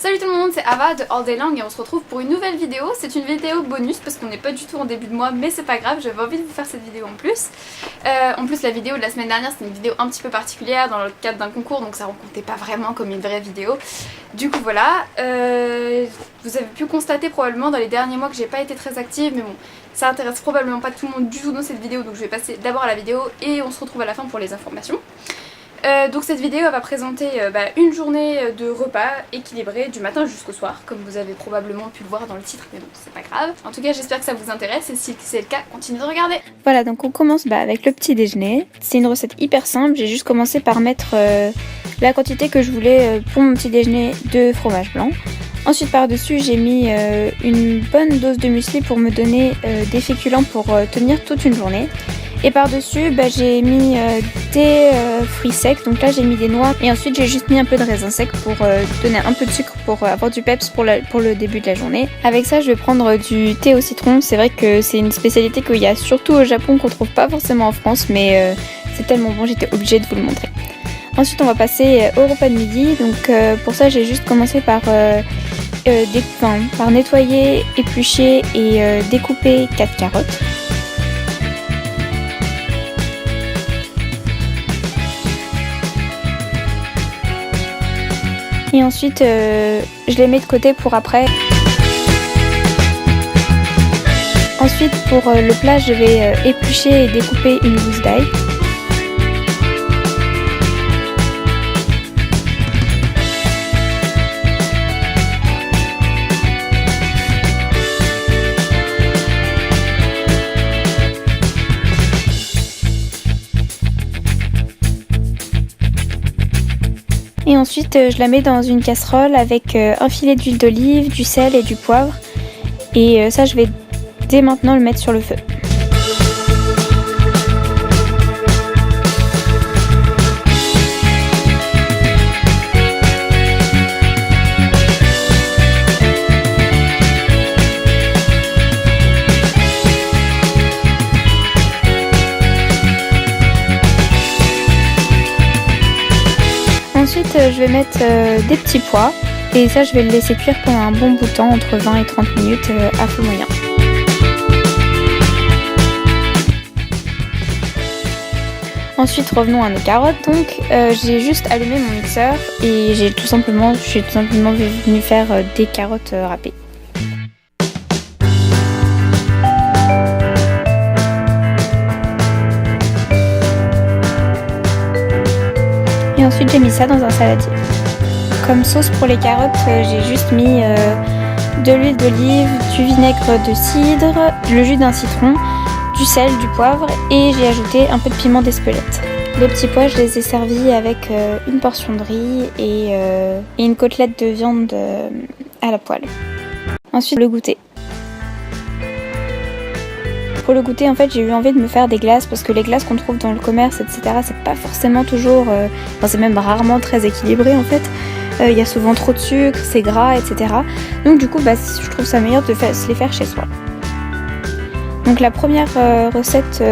Salut tout le monde, c'est Ava de All Day Lang et on se retrouve pour une nouvelle vidéo. C'est une vidéo bonus parce qu'on n'est pas du tout en début de mois, mais c'est pas grave, j'avais envie de vous faire cette vidéo en plus. En plus la vidéo de la semaine dernière c'était une vidéo un petit peu particulière dans le cadre d'un concours, donc ça ne comptait pas vraiment comme une vraie vidéo. Du coup voilà, vous avez pu constater probablement dans les derniers mois que j'ai pas été très active, mais bon, ça intéresse probablement pas tout le monde du tout dans cette vidéo, donc je vais passer d'abord à la vidéo et on se retrouve à la fin pour les informations. Donc cette vidéo elle va présenter une journée de repas équilibré du matin jusqu'au soir, comme vous avez probablement pu le voir dans le titre, mais bon c'est pas grave. En tout cas j'espère que ça vous intéresse et si c'est le cas, continuez de regarder. Voilà, donc on commence avec le petit déjeuner. C'est une recette hyper simple, j'ai juste commencé par mettre la quantité que je voulais pour mon petit déjeuner de fromage blanc. Ensuite par dessus j'ai mis une bonne dose de muesli pour me donner des féculents pour tenir toute une journée. Et par dessus j'ai mis des fruits secs, donc là j'ai mis des noix et ensuite j'ai juste mis un peu de raisin sec pour donner un peu de sucre pour avoir du peps pour le début de la journée. Avec ça je vais prendre du thé au citron, c'est vrai que c'est une spécialité qu'il y a surtout au Japon qu'on trouve pas forcément en France, mais c'est tellement bon, j'étais obligée de vous le montrer. Ensuite on va passer au repas de midi, donc pour ça j'ai juste commencé par nettoyer, éplucher et découper 4 carottes. Et ensuite, je les mets de côté pour après. Ensuite, pour le plat, je vais éplucher et découper une gousse d'ail. Et ensuite je la mets dans une casserole avec un filet d'huile d'olive, du sel et du poivre. Et ça je vais dès maintenant le mettre sur le feu. Ensuite je vais mettre des petits pois et ça je vais le laisser cuire pendant un bon bout de temps, entre 20 et 30 minutes à feu moyen. Ensuite revenons à nos carottes, donc j'ai juste allumé mon mixeur et j'ai tout simplement venu faire des carottes râpées. Et ensuite j'ai mis ça dans un saladier. Comme sauce pour les carottes, j'ai juste mis de l'huile d'olive, du vinaigre de cidre, le jus d'un citron, du sel, du poivre et j'ai ajouté un peu de piment d'Espelette. Les petits pois, je les ai servis avec une portion de riz et une côtelette de viande à la poêle. Ensuite le goûter. Pour le goûter, en fait, j'ai eu envie de me faire des glaces parce que les glaces qu'on trouve dans le commerce, etc., c'est pas forcément toujours, c'est même rarement très équilibré en fait. Il y a souvent trop de sucre, c'est gras, etc. Donc du coup, je trouve ça meilleur de se les faire chez soi. Donc la première recette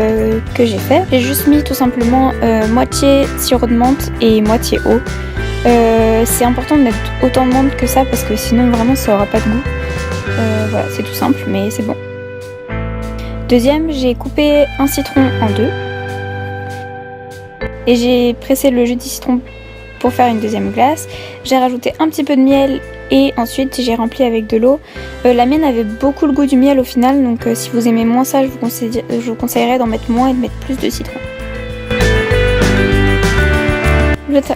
que j'ai fait, j'ai juste mis tout simplement moitié sirop de menthe et moitié eau. C'est important de mettre autant de menthe que ça parce que sinon vraiment ça aura pas de goût. Voilà, c'est tout simple, mais c'est bon. Deuxième, j'ai coupé un citron en deux et j'ai pressé le jus de citron pour faire une deuxième glace. J'ai rajouté un petit peu de miel et ensuite j'ai rempli avec de l'eau. La mienne avait beaucoup le goût du miel au final, donc si vous aimez moins ça, je vous conseillerais d'en mettre moins et de mettre plus de citron.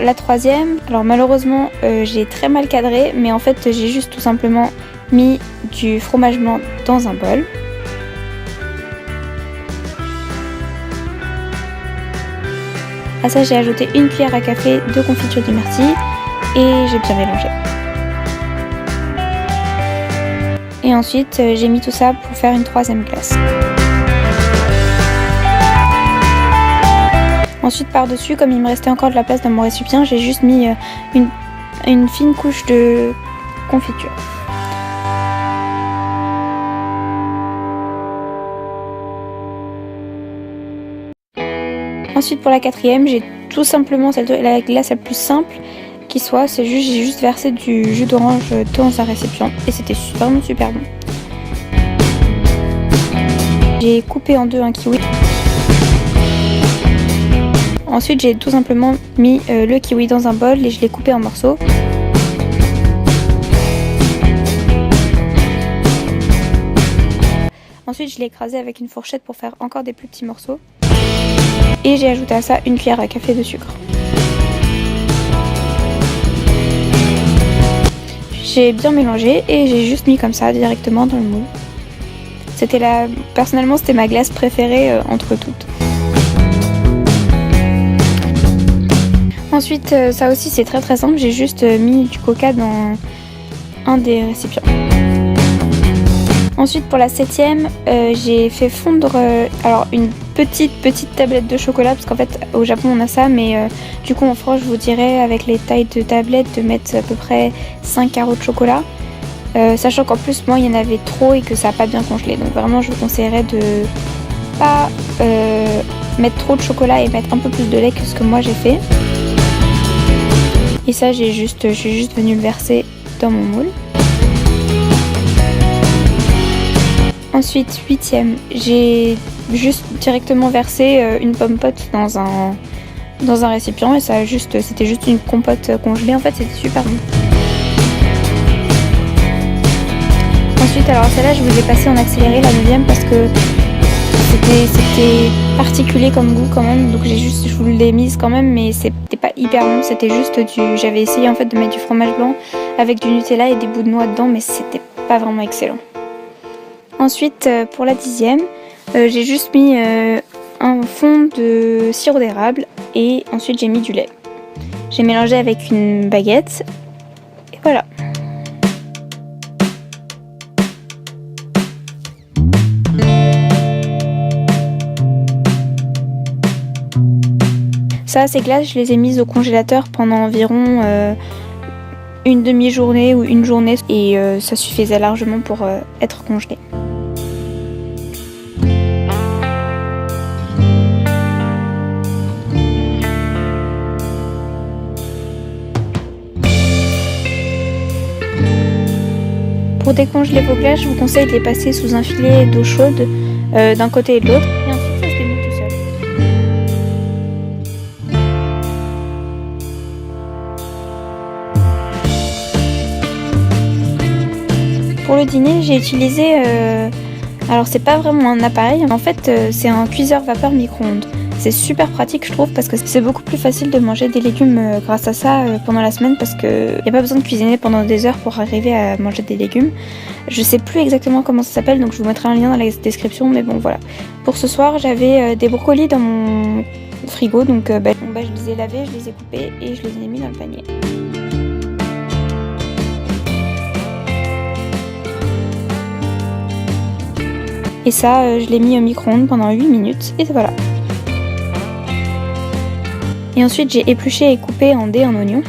La troisième, alors malheureusement j'ai très mal cadré, mais en fait j'ai juste tout simplement mis du fromage blanc dans un bol. À ça j'ai ajouté une cuillère à café de confiture de myrtille et j'ai bien mélangé. Et ensuite j'ai mis tout ça pour faire une troisième glace. Ensuite par dessus, comme il me restait encore de la place dans mon récipient, j'ai juste mis une fine couche de confiture. Ensuite pour la quatrième, j'ai tout simplement la glace la plus simple. qui soit, j'ai juste versé du jus d'orange dans un récipient et c'était vraiment super bon. J'ai coupé en deux un kiwi. Ensuite j'ai tout simplement mis le kiwi dans un bol et je l'ai coupé en morceaux. Ensuite je l'ai écrasé avec une fourchette pour faire encore des plus petits morceaux. Et j'ai ajouté à ça une cuillère à café de sucre. J'ai bien mélangé et j'ai juste mis comme ça directement dans le moule. Personnellement c'était ma glace préférée entre toutes. Ensuite ça aussi c'est très simple, j'ai juste mis du coca dans un des récipients. Ensuite pour la 7e, j'ai fait fondre une petite tablette de chocolat parce qu'en fait au Japon on a ça, mais du coup en France je vous dirais avec les tailles de tablettes de mettre à peu près 5 carreaux de chocolat, sachant qu'en plus moi il y en avait trop et que ça n'a pas bien congelé, donc vraiment je vous conseillerais de pas mettre trop de chocolat et mettre un peu plus de lait que ce que moi j'ai fait. Et ça je suis juste venue le verser dans mon moule. Ensuite, 8e, j'ai juste directement versé une pomme pote dans un récipient et c'était juste une compote congelée, en fait c'était super bon. Ensuite, alors celle-là je vous ai passé en accéléré, la 9e, parce que c'était particulier comme goût quand même, donc je vous l'ai mise quand même, mais c'était pas hyper bon, c'était juste j'avais essayé en fait de mettre du fromage blanc avec du Nutella et des bouts de noix dedans, mais c'était pas vraiment excellent. Ensuite, pour la 10e, j'ai juste mis un fond de sirop d'érable et ensuite j'ai mis du lait. J'ai mélangé avec une baguette et voilà. Ça, ces glaces, je les ai mises au congélateur pendant environ une demi-journée ou une journée et ça suffisait largement pour être congelé. Pour décongeler vos glaces, je vous conseille de les passer sous un filet d'eau chaude d'un côté et de l'autre. Et ensuite, ça se démonte tout seul. Pour le dîner, j'ai utilisé... alors, c'est pas vraiment un appareil. En fait, c'est un cuiseur vapeur micro-ondes. C'est super pratique je trouve parce que c'est beaucoup plus facile de manger des légumes grâce à ça pendant la semaine parce qu'il n'y a pas besoin de cuisiner pendant des heures pour arriver à manger des légumes. Je sais plus exactement comment ça s'appelle donc je vous mettrai un lien dans la description, mais bon voilà. Pour ce soir j'avais des brocolis dans mon frigo donc je les ai lavés, je les ai coupés et je les ai mis dans le panier. Et ça je l'ai mis au micro-ondes pendant 8 minutes et voilà. Et ensuite j'ai épluché et coupé en dés un oignon.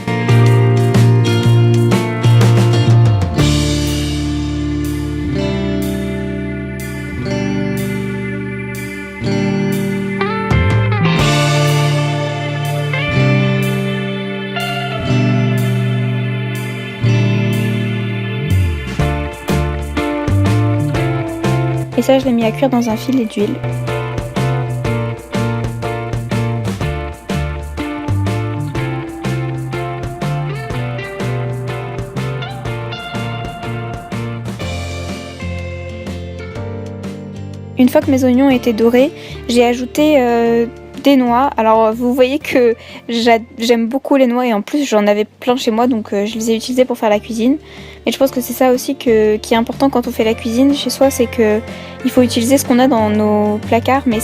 Et ça je l'ai mis à cuire dans un filet d'huile. Une fois que mes oignons étaient dorés, j'ai ajouté des noix. Alors vous voyez que j'aime beaucoup les noix et en plus j'en avais plein chez moi donc je les ai utilisées pour faire la cuisine. Et je pense que c'est ça aussi qui est important quand on fait la cuisine chez soi, c'est qu'il faut utiliser ce qu'on a dans nos placards mais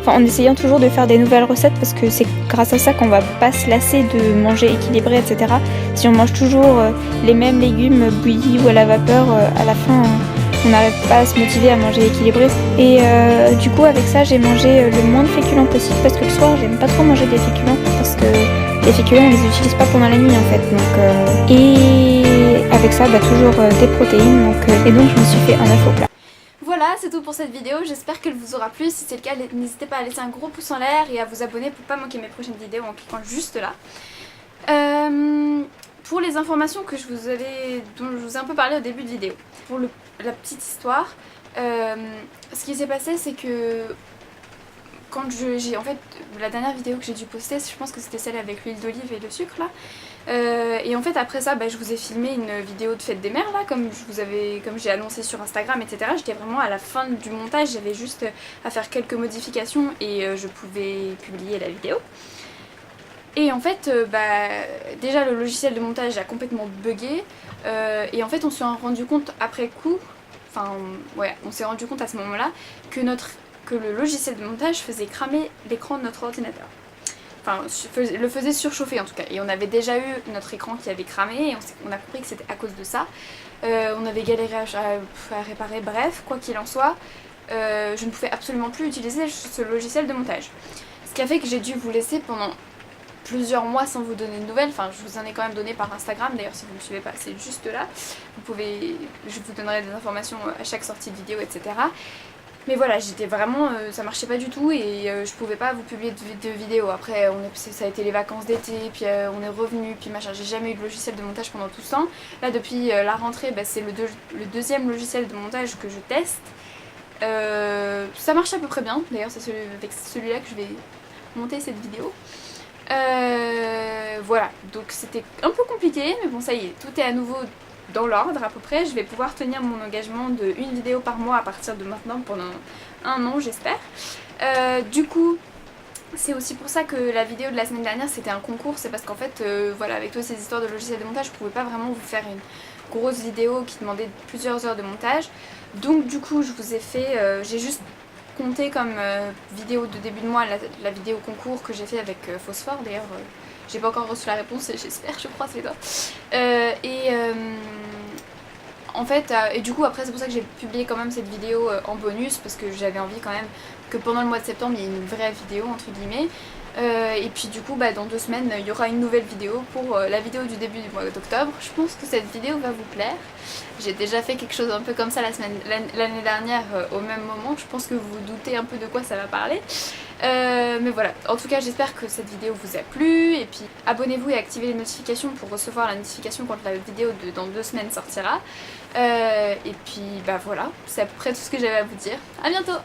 en essayant toujours de faire des nouvelles recettes parce que c'est grâce à ça qu'on va pas se lasser de manger équilibré, etc. Si on mange toujours les mêmes légumes bouillis ou à la vapeur, à la fin on n'arrive pas à se motiver à manger équilibré. Et du coup avec ça j'ai mangé le moins de féculents possible parce que le soir j'aime pas trop manger des féculents parce que les féculents on les utilise pas pendant la nuit en fait. Donc, et avec ça toujours des protéines et donc je me suis fait un œuf au plat. Voilà, c'est tout pour cette vidéo, j'espère qu'elle vous aura plu. Si c'est le cas, n'hésitez pas à laisser un gros pouce en l'air et à vous abonner pour pas manquer mes prochaines vidéos en cliquant juste là. Pour les informations dont je vous ai un peu parlé au début de vidéo, pour la petite histoire, ce qui s'est passé c'est que quand en fait la dernière vidéo que j'ai dû poster, je pense que c'était celle avec l'huile d'olive et le sucre là, et en fait après ça je vous ai filmé une vidéo de fête des mères là, comme j'ai annoncé sur Instagram, etc. J'étais vraiment à la fin du montage, j'avais juste à faire quelques modifications et je pouvais publier la vidéo. Et en fait, déjà le logiciel de montage a complètement bugué, et en fait on s'est rendu compte après coup, on s'est rendu compte à ce moment-là que le logiciel de montage faisait cramer l'écran de notre ordinateur. Enfin, le faisait surchauffer en tout cas. Et on avait déjà eu notre écran qui avait cramé et on a compris que c'était à cause de ça. On avait galéré à réparer, bref, quoi qu'il en soit, je ne pouvais absolument plus utiliser ce logiciel de montage. Ce qui a fait que j'ai dû vous laisser pendant plusieurs mois sans vous donner de nouvelles. Enfin, je vous en ai quand même donné par Instagram, d'ailleurs si vous ne me suivez pas, c'est juste là. Je vous donnerai des informations à chaque sortie de vidéo, etc. Mais voilà, j'étais vraiment, ça marchait pas du tout et je pouvais pas vous publier de vidéos. Après, ça a été les vacances d'été, puis on est revenu, puis machin. J'ai jamais eu de logiciel de montage pendant tout ce temps. Là, depuis la rentrée, c'est le deuxième logiciel de montage que je teste. Ça marche à peu près bien. D'ailleurs, c'est avec celui-là que je vais monter cette vidéo. Voilà, donc c'était un peu compliqué, mais bon, ça y est, tout est à nouveau dans l'ordre à peu près. Je vais pouvoir tenir mon engagement de une vidéo par mois à partir de maintenant pendant un an, j'espère. Du coup, c'est aussi pour ça que la vidéo de la semaine dernière c'était un concours. C'est parce qu'en fait, voilà, avec toutes ces histoires de logiciels de montage, je pouvais pas vraiment vous faire une grosse vidéo qui demandait plusieurs heures de montage. Donc du coup, je vous ai fait, j'ai juste compté comme vidéo de début de mois la vidéo concours que j'ai fait avec Phosphore. D'ailleurs, j'ai pas encore reçu la réponse, j'espère, je croise les doigts. En fait, et du coup après c'est pour ça que j'ai publié quand même cette vidéo en bonus, parce que j'avais envie quand même que pendant le mois de septembre il y ait une vraie vidéo entre guillemets. Et puis du coup dans 2 semaines il y aura une nouvelle vidéo pour la vidéo du début du mois d'octobre. Je pense que cette vidéo va vous plaire. J'ai déjà fait quelque chose un peu comme ça l'année dernière au même moment. Je pense que vous vous doutez un peu de quoi ça va parler. Mais voilà, en tout cas j'espère que cette vidéo vous a plu, et puis abonnez-vous et activez les notifications pour recevoir la notification quand la vidéo dans 2 semaines sortira. Et puis voilà, c'est à peu près tout ce que j'avais à vous dire. À bientôt!